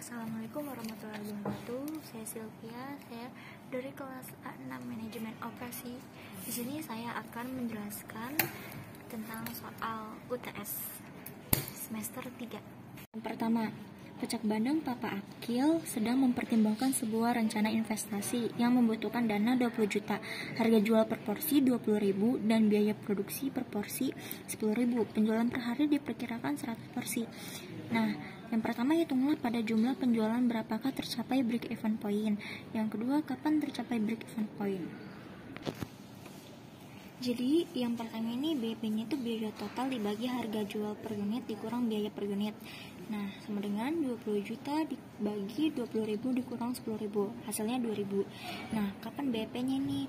Assalamualaikum warahmatullahi wabarakatuh. Saya Sylvia, saya dari kelas A6 Manajemen Operasi. Di sini saya akan menjelaskan tentang soal UTS semester 3. Yang pertama, Pecak Bandeng Papa Akil sedang mempertimbangkan sebuah rencana investasi yang membutuhkan dana 20 juta, harga jual per porsi 20.000 dan biaya produksi per porsi 10.000. Penjualan per hari diperkirakan 100 porsi. Nah, yang pertama hitunglah pada jumlah penjualan berapakah tercapai break even point. Yang kedua, kapan tercapai break even point. Jadi yang pertama ini BP-nya itu biaya total dibagi harga jual per unit dikurang biaya per unit. Nah, sama dengan 20 juta dibagi 20.000 dikurang 10.000, hasilnya 2.000. Nah, kapan BP-nya nih?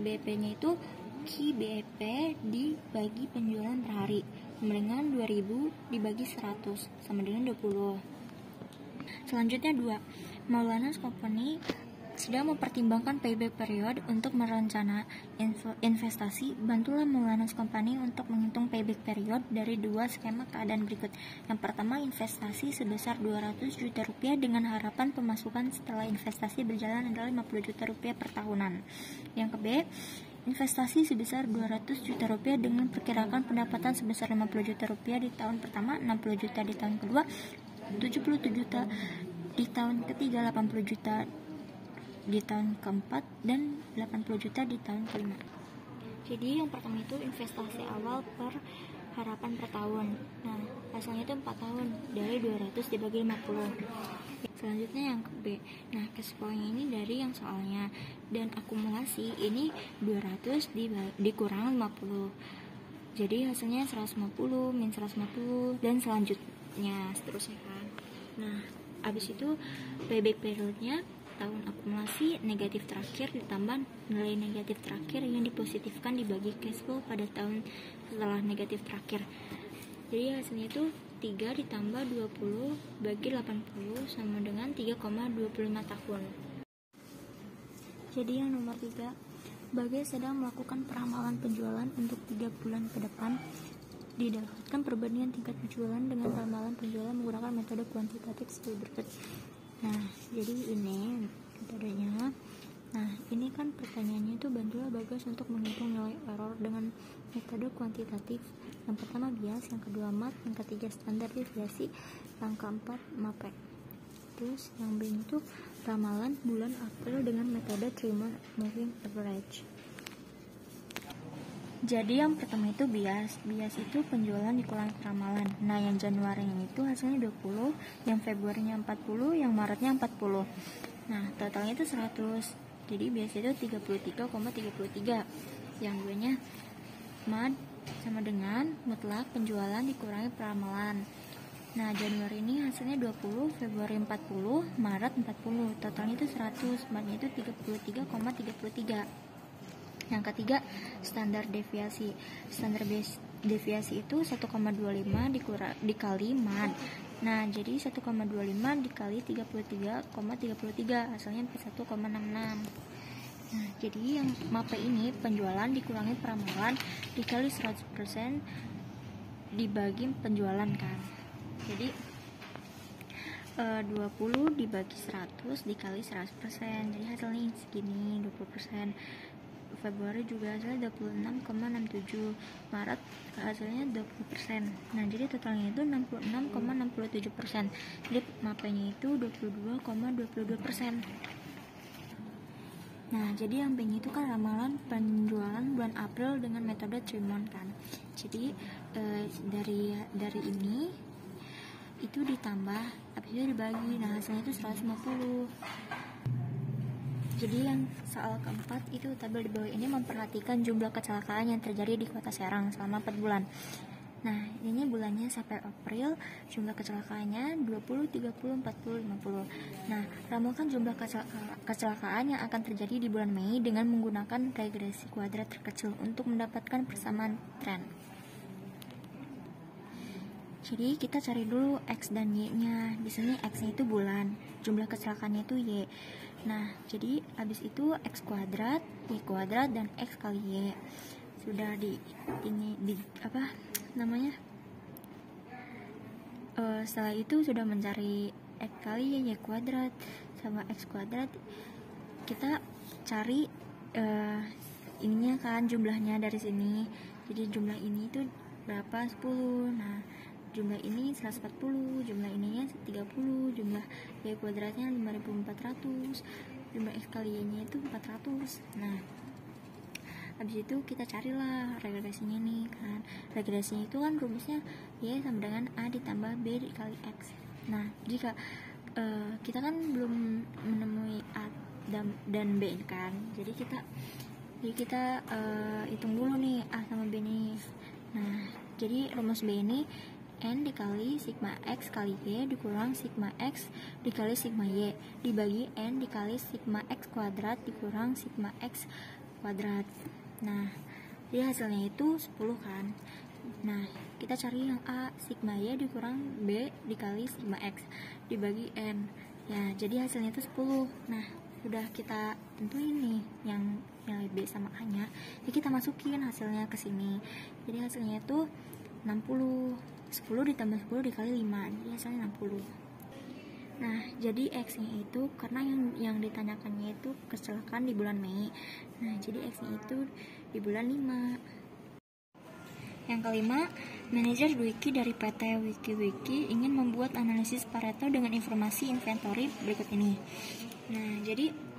BP-nya itu Ki BP dibagi penjualan per hari, sama dengan 2000 dibagi 100, sama dengan 20. Selanjutnya 2. Maulanas Company sedang mempertimbangkan payback period untuk merencana investasi. Bantulah Maulanas Company untuk menghitung payback period dari dua skema keadaan berikut. Yang pertama, investasi sebesar 200 juta rupiah dengan harapan pemasukan setelah investasi berjalan adalah 50 juta rupiah per tahunan. Yang B, investasi sebesar 200 juta rupiah dengan perkirakan pendapatan sebesar 50 juta rupiah di tahun pertama, 60 juta di tahun kedua, 77 juta di tahun ketiga, 80 juta di tahun keempat, dan 80 juta di tahun kelima. Jadi yang pertama itu investasi awal per harapan per tahun. Nah, hasilnya itu 4 tahun, dari 200 dibagi 50. Selanjutnya yang B. Nah, cash flow ini dari yang soalnya, dan akumulasi ini 200 dikurang 50. Jadi hasilnya 150 min 150 dan selanjutnya seterusnya kan. Nah, habis itu payback periodnya tahun akumulasi negatif terakhir ditambah nilai negatif terakhir yang dipositifkan dibagi cash flow pada tahun setelah negatif terakhir. Jadi hasilnya itu 3 ditambah 20 bagi 80 sama dengan 3,25 tahun. Jadi yang nomor 3, Bagai sedang melakukan peramalan penjualan untuk 3 bulan ke depan. Didapatkan perbandingan tingkat penjualan dengan ramalan penjualan menggunakan metode kuantitatif sebagai berikut. Nah, jadi ini metodenya. Nah, ini kan pertanyaannya itu bantulah Bagas untuk menghitung nilai error dengan metode kuantitatif. Yang pertama bias, yang kedua mat, yang ketiga standar deviasi, yang keempat MAPE. Terus yang B itu ramalan bulan April dengan metode 3-month moving average. Jadi yang pertama itu bias itu penjualan dikurangi ramalan. Nah, yang Januarinya itu hasilnya 20, yang Februarinya 40, yang Maretnya 40. Nah, totalnya itu 100. Jadi bias itu 33,33. Yang duanya MAD sama dengan mutlak penjualan dikurangi peramalan. Nah, Januari ini hasilnya 20, Februari 40, Maret 40. Totalnya itu 100, MAD-nya itu 33,33. Yang ketiga, standar deviasi. Standar deviasi itu 1,25 dikali MAD. Nah, jadi 1,25 dikali 33,33, hasilnya 41,66. Nah, jadi yang MAPE ini penjualan dikurangi peramalan dikali 100% dibagi penjualan kan. Jadi 20 dibagi 100 dikali 100%. Jadi hasilnya segini, 20%. Februari juga hasilnya 26,67, Maret hasilnya 20%. Nah, jadi totalnya itu 66,67%. Jadi MAPE-nya itu 22,22%. Nah, jadi yang B-nya itu kan ramalan penjualan bulan April dengan metode 3-month kan. Jadi dari ini itu ditambah, habis itu dibagi. Nah, hasilnya itu 150. Jadi yang soal keempat itu tabel di bawah ini memperhatikan jumlah kecelakaan yang terjadi di Kota Serang selama 4 bulan. Nah, ini bulannya sampai April, jumlah kecelakaannya 20, 30, 40, 50. Nah, ramalkan jumlah kecelakaan yang akan terjadi di bulan Mei dengan menggunakan regresi kuadrat terkecil untuk mendapatkan persamaan tren. Jadi kita cari dulu X dan Y-nya. Di sini X-nya itu bulan, jumlah kecelakaannya itu Y. Nah, jadi habis itu X kuadrat, Y kuadrat, dan X kali Y. Sudah setelah itu sudah mencari X kali Y kuadrat sama X kuadrat. Kita cari ininya kan, jumlahnya dari sini. Jadi jumlah ini tuh berapa? 10. Nah, jumlah ini 140, jumlah ininya 30, jumlah Y kuadratnya 5400, jumlah X kali Y nya itu 400. Nah, habis itu kita carilah regresinya nih kan. Regresinya itu kan rumusnya Y sama dengan A ditambah B dikali X. Nah, jika kita kan belum menemui A dan B kan, jadi kita hitung dulu nih A sama B nih. Nah, jadi rumus B ini N dikali sigma X kali Y dikurang sigma X dikali sigma Y dibagi N dikali sigma X kuadrat dikurang sigma X kuadrat. Nah, jadi hasilnya itu 10 kan. Nah, kita cari yang A, sigma Y dikurang B dikali sigma X dibagi N. Ya, jadi hasilnya itu 10. Nah, udah kita tentuin nih yang nilai B sama A nya. Jadi kita masukin hasilnya ke sini. Jadi hasilnya itu 60. 10 ditambah 10 dikali 5. Jadi hasilnya 60. Nah, jadi X nya itu karena yang ditanyakannya itu kecelakaan di bulan Mei. Nah, jadi X nya itu di bulan 5. Yang kelima, manajer Dwiki dari PT WikiWiki ingin membuat analisis Pareto dengan informasi inventory berikut ini. Nah, jadi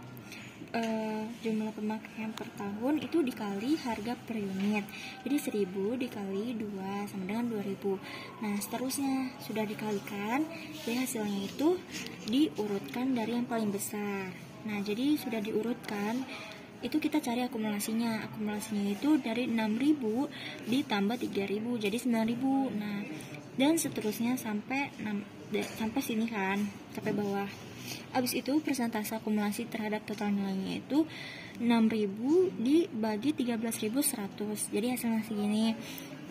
jumlah pemakaian per tahun itu dikali harga per unit. Jadi 1000 dikali 2 sama dengan 2000. Nah, seterusnya sudah dikalikan, jadi hasilnya itu diurutkan dari yang paling besar. Nah, jadi sudah diurutkan, itu kita cari akumulasinya. Akumulasinya itu dari 6000 ditambah 3000 jadi 9000. Nah, dan seterusnya sampai sini kan, sampai bawah. Abis itu persentase akumulasi terhadap total nilainya itu 6000 dibagi 13100. Jadi hasilnya segini,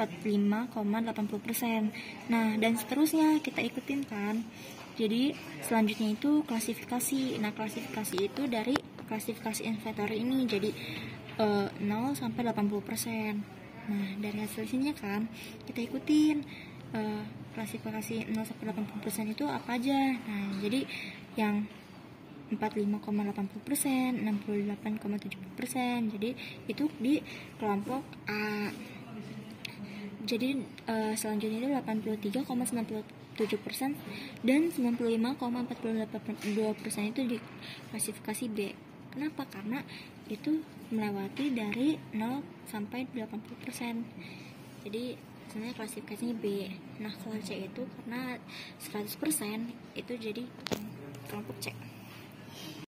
45,80%. Nah, dan seterusnya kita ikutin kan. Jadi selanjutnya itu klasifikasi. Nah, klasifikasi itu dari klasifikasi inventory ini, jadi 0 sampai 80%. Nah, dari hasil sini kan kita ikutin klasifikasi 0 sampai 80% itu apa aja. Nah, jadi yang 45,80%, 68,70%. Jadi itu di kelompok A. Jadi selanjutnya itu 83,97% dan 95,42% itu di klasifikasi B. Kenapa? Karena itu melewati dari 0 sampai 80%. Jadi sebenarnya klasifikasinya B. Nah, kalau C itu karena 100% itu jadi kelompok C.